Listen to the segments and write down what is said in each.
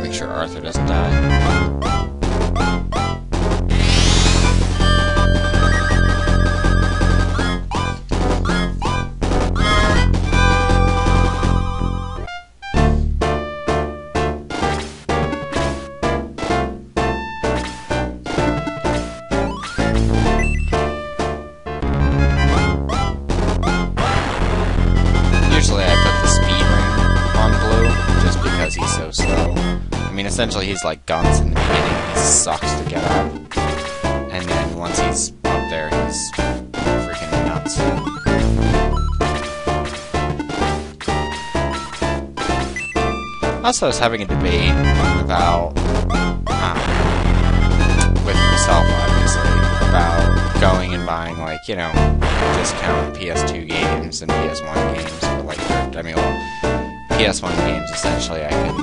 Make sure Arthur doesn't die. Usually I put the speed ring on Blue, just because he's so slow. I mean, essentially he's like Guns in the beginning, he sucks to get up. And then once he's up there, he's freaking nuts. Also, I was having a debate about, with myself obviously, about going and buying, like, you know, discount PS2 games and PS1 games, but like, I mean, well, PS1 games essentially I can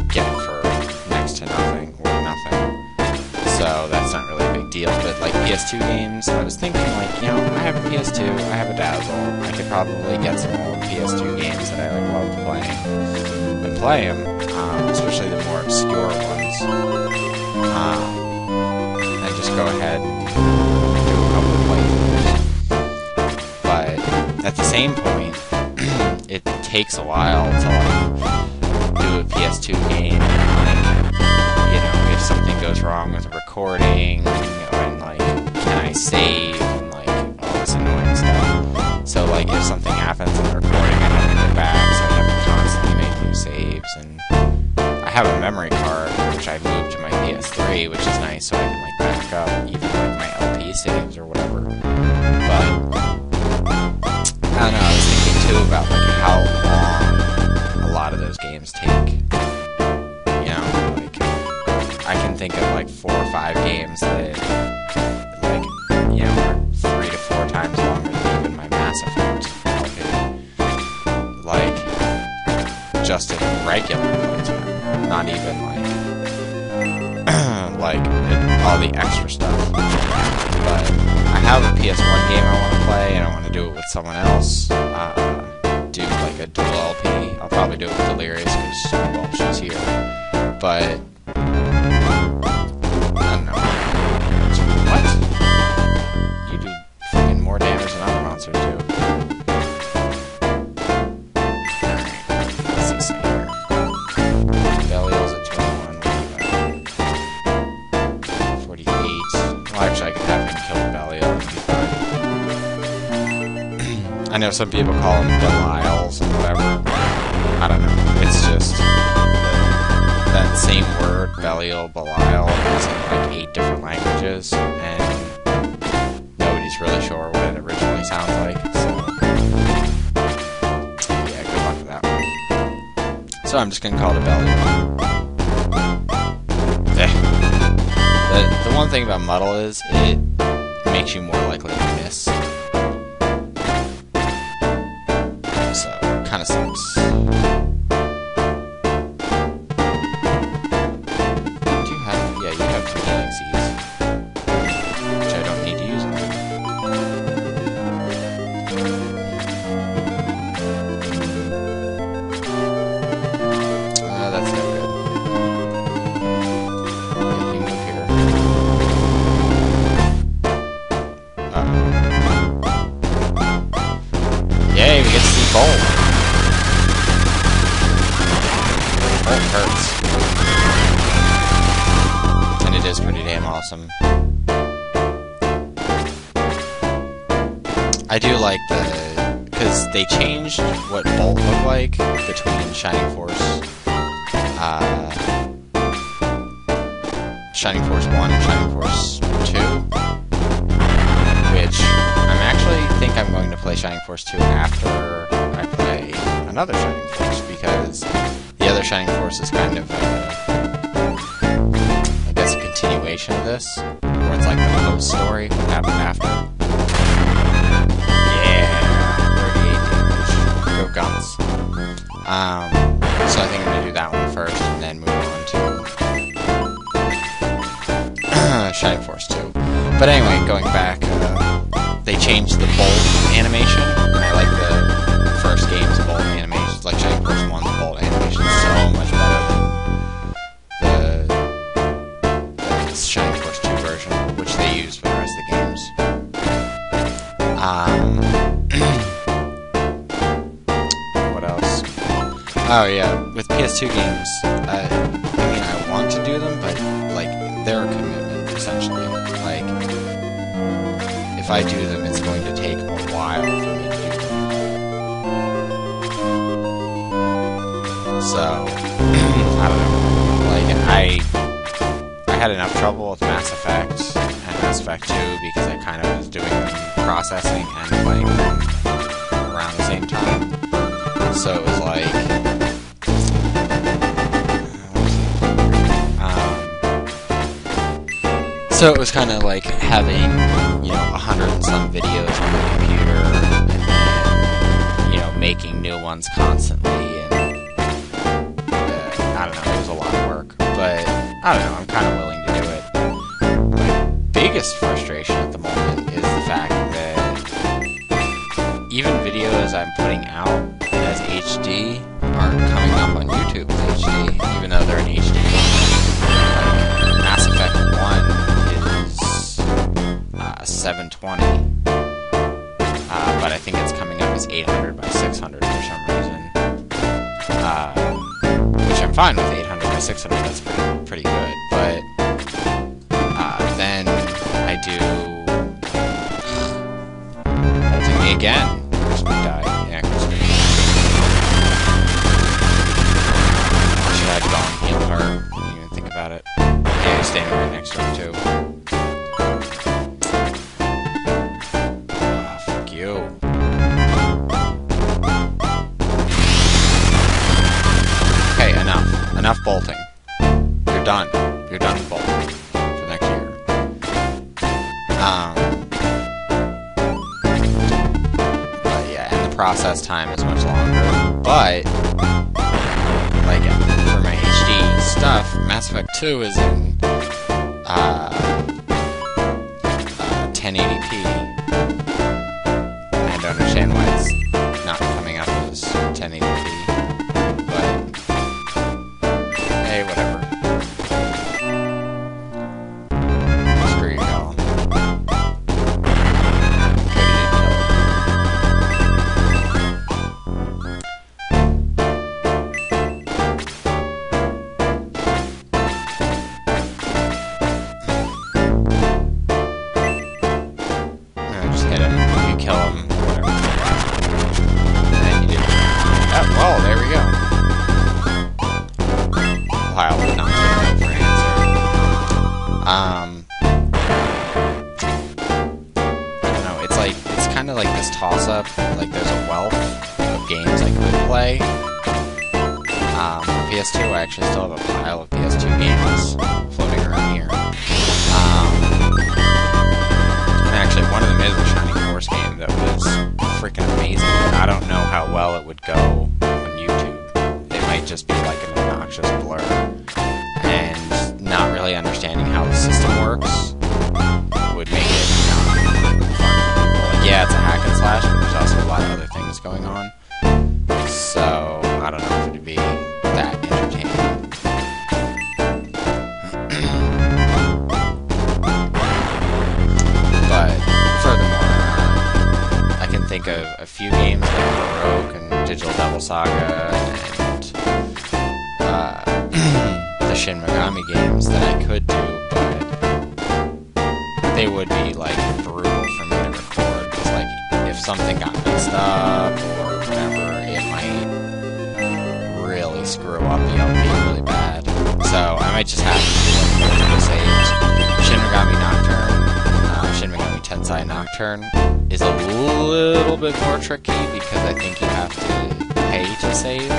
get for next to nothing or nothing, so that's not really a big deal. But like PS2 games, I was thinking, like, you know, I have a PS2, I have a Dazzle, I could probably get some old PS2 games that I like love playing and play them, especially the more obscure ones, and just go ahead and do a couple of playthroughs. But at the same point, it takes a while to like do a PS2 game, and, you know, if something goes wrong with the recording, and like, can I save, and like all this annoying stuff. So like, if something happens in the recording, I have to go back, so I have to constantly make new saves. And I have a memory card which I moved to my PS3, which is nice, so I can like back up even like my LP saves or whatever. But I don't know, I was thinking too about like how long a lot of those games take. You know, like, I can think of like 4 or 5 games that, like, you know, are 3 to 4 times longer than even my Mass Effect LP. Like, just in regular playtime, not even like like all the extra stuff. But I have a PS1 game I want to play, and I want to do it with someone else. Do like a dual LP. I'll probably do it with Delirious because, well, she's here. But I don't know. What? You do freaking more damage than other monsters do. Alright, let's see some here. Belial's at 21. 48. Well, actually, I could have him kill Belial and be fine. I know some people call them Belials and whatever. I don't know. It's just that same word, Belial, Belial, is in like 8 different languages, and nobody's really sure what it originally sounds like, so yeah, good luck with that one. So I'm just gonna call it a Belial. The one thing about Muddle is it makes you more likely to miss. So, kinda sucks. Yay, we get to see Bolt. Bolt hurts. And it is pretty damn awesome. I do like because they changed what Bolt looked like between Shining Force, Shining Force 1 and Shining Force 2, which think I'm going to play Shining Force 2 after I play another Shining Force, because the other Shining Force is kind of, I guess, a continuation of this, where it's like the post story, what happened after. Yeah, 38 damage. Go Guns. So I think I'm going to do that one first, and then move on to Shining Force 2. But anyway, going back, they changed the Bolt animation, and I like the first game's Bolt animation, like Shining Oh yeah, with PS2 games, I mean, I want to do them, but like they're a commitment essentially. Like, if I do them, it's going to take a while for me to do them. So, I don't know. Like, I had enough trouble with Mass Effect and Mass Effect 2 because I kind of was doing processing and playing them around the same time. So it was like, so it was kind of like having, you know, 100 and some videos on the computer, and then, you know, making new ones constantly, and I don't know, it was a lot of work, but I don't know, I'm kind of willing to do it. My biggest frustration at the moment is the fact that even videos I'm putting out as HD aren't coming up on YouTube as HD, even though they're in HD. Like, Mass Effect 1 is 720, but I think it's coming up as 800 by 600 for some reason, which I'm fine with. 800 by 600, that's pretty good, but then I do Ulting Me Again. Crispy died. Yeah, Crispy. Should I go and heal her? Didn't even think about it. Yeah, he's standing right next to her too. Oh, fuck you. Okay, enough bolting. You're done. You're done with bolting for next year. But yeah, and the process time is much longer. But like for my HD stuff, Mass Effect 2 is in 1080p. I don't understand why it's not coming up as 1080p. Hey, whatever. Screw you, Cal. Just hit him. You kill him. Whatever. And you did. Oh, well, there we go. Pile did not get enough for an answer. I don't know, it's like, it's kind of like this toss-up, like there's a wealth of games I could play. For PS2, I actually still have a pile of PS2 games floating around here. And actually, one of them is a Shining Force game that was freaking amazing. I don't know how well it would go on YouTube. It might just be like an obnoxious blur. And not really understanding how the system works would make it not fun. Like, yeah, it's a hack and slash, but there's also a lot of other things going on. So, I don't know if it'd be that entertaining. But, furthermore, I can think of a few games like Baroque and Digital Devil Saga and the Shin Megami games that I could do, but they would be, like, brutal for me to record, because, like, if something got messed up or whatever, it might really screw up the LP really bad. So I might just have to do, like, multiple saves. Shin Megami Nocturne, Shin Megami Tensei Nocturne, is a little bit more tricky, because I think you have to pay to save.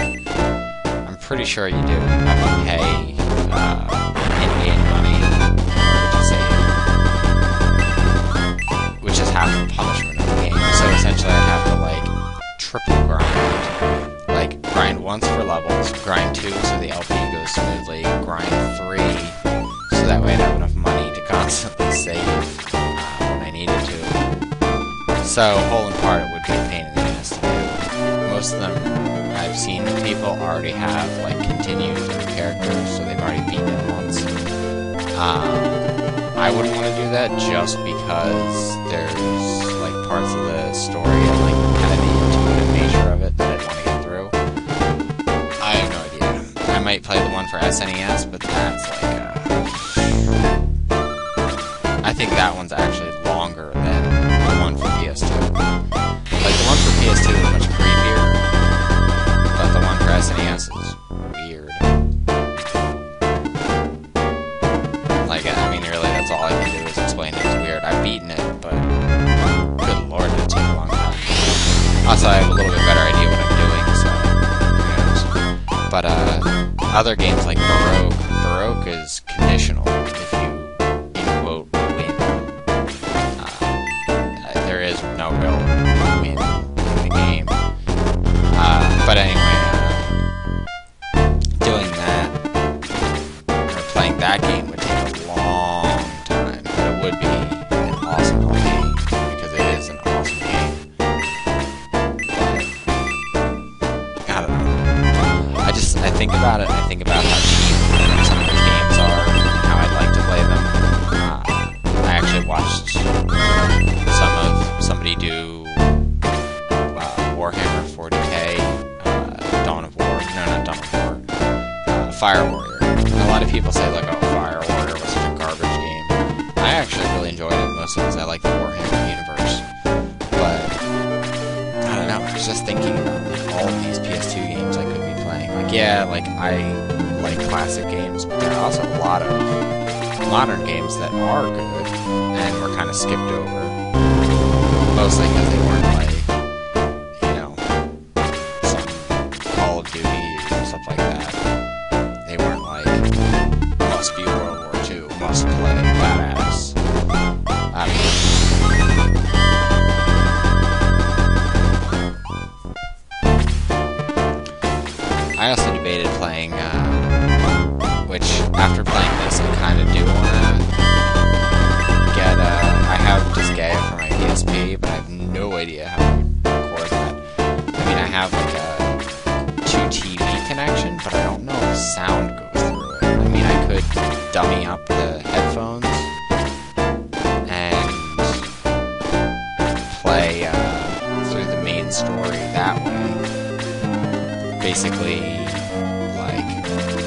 I'm pretty sure you do. You have to pay in-game money in order to save, which is half the punishment of the game. So essentially I'd have to, like, triple grind. Like, grind once for levels, grind 2 so the LP goes smoothly, grind 3 so that way I'd have enough money to constantly save when I needed to. So, whole and part, it would be a pain in the ass to do. Most of them I've seen people already have, like, continued through characters, so they've already beaten it once. I wouldn't want to do that just because there's, like, parts of the story and, like, kind of the intuitive nature of it that I'd want to get through. might play the one for SNES, but that's like, I think that one's actually longer than the one for PS2. Like, the one for PS2 is much creepier, but the one for SNES is weird. Like, I mean, really, that's all I can do is explain it. It's weird. I've beaten it, but good lord, it took a long time. Also, I have a little bit better idea what I'm doing, so who knows. But, other games like Baroque is conditional if you, in quote, win. There is no real win in the game. But anyway, doing that, or playing that game would take a long time, but it would be an awesome game, because it is an awesome game. But, I don't know. I think about it, and I think about how cheap some of these games are, and how I'd like to play them. I actually watched somebody do Warhammer 40k, Dawn of War, no, not Dawn of War, Fire Warrior. And a lot of people say, like, oh, Fire Warrior was such a garbage game. I actually really enjoyed it, mostly because I like the Warhammer universe. But, I don't know, I was just thinking about, like, all of these PS2 games I could be playing. Like, yeah, like, I like classic games, but there are also a lot of modern games that are good, and were kind of skipped over. Mostly because they weren't, like, you know, some Call of Duty or stuff like that. They weren't, like, must be World War II, must play, badass. I also debated playing, which, after playing this, I kind of do want to get, I have Disgaea for my PSP, but I have no idea how to record that. I mean, I have, like, a 2TV connection, but I don't know if sound goes through it. I mean, I could dummy up the headphones and play, through the main story that way. Basically, like,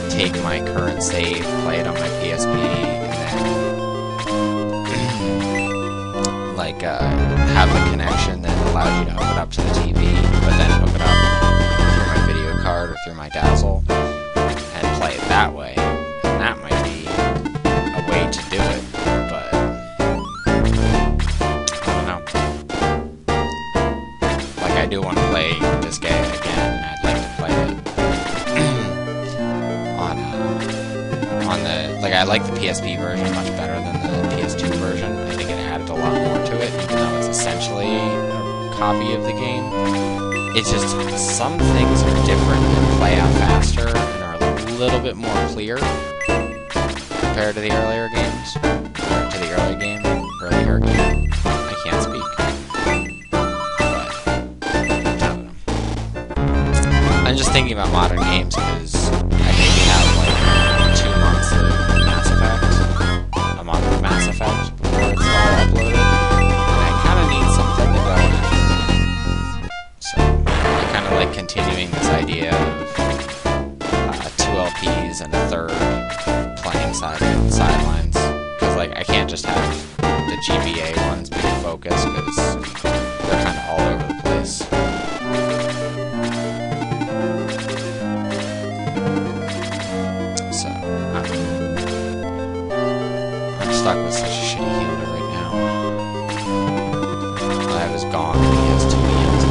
take my current save, play it on my PSP, and then, like, have the connection that allows you to hook it up to the TV, but then hook it up through my video card or through my Dazzle, and play it that way. And that might be a way to do it, but I don't know. Like, I do want to play this game again, and I'd like to play it on the, like, I like the PSP version much better than the PS2 version. I think it added a lot more to it, even though it's essentially a copy of the game. It's just, some things are different and play out faster and are a little bit more clear compared to the earlier games. Or to the earlier game. I can't speak. But, I don't know. I'm just thinking about modern games because I maybe have, like, 2 months of Mass Effect, a month of Mass Effect before it's all uploaded, and I kind of need something to go after. So, I kind of like continuing this idea of 2 LPs and a third playing sidelines, because, like, I can't just have the GBA ones be the focus, because they're kind of all over the place. I'm stuck with such a shitty healer right now. I was gone and he has 2 hands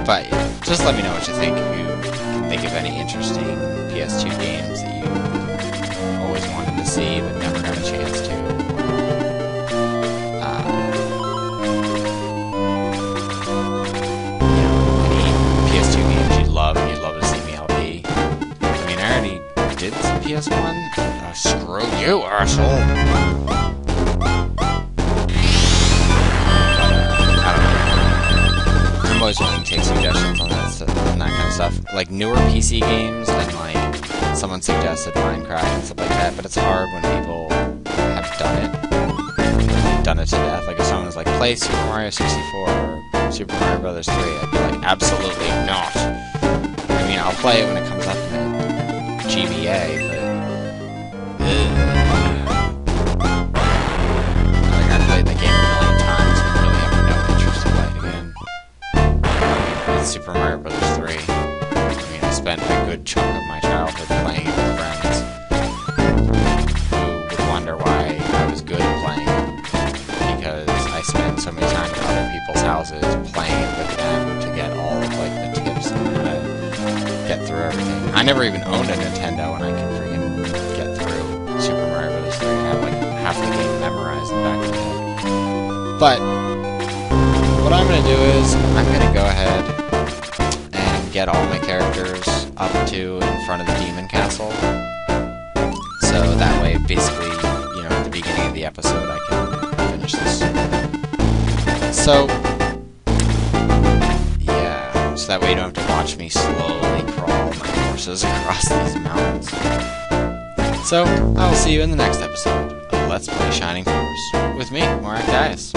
But yeah, just let me know what you think. If you can think of any interesting PS2 games that you always wanted to see but never got a chance to. You know, any PS2 games you'd love and you'd love to see me LP. I mean, I already did some PS1. Screw you, arsehole. But, like newer PC games and like someone suggested Minecraft and stuff like that, but it's hard when people have done it to death. Like if someone was like, play Super Mario 64 or Super Mario Brothers 3, I'd be like, absolutely not. I mean, I'll play it when it comes up in GBA, but like I've played the game a million times and really have no interest in playing it again. It's Super Mario Brothers 3. I mean, I spent a good chunk of my childhood playing it with friends who would wonder why I was good at playing it, because I spent so many times at other people's houses playing it with them to get all of like the tips on how to get through everything. I never even owned a Nintendo and I could freaking get through Super Mario Bros. 3 and have like half the game memorized in the back of my head. But what I'm going to do is I'm going to go ahead and get all my characters up to in front of the Demon Castle. So that way, basically, you know, at the beginning of the episode, I can finish this. So, yeah, so that way you don't have to watch me slowly crawl my horses across these mountains. So, I will see you in the next episode of Let's Play Shining Force with me, Morak Dias.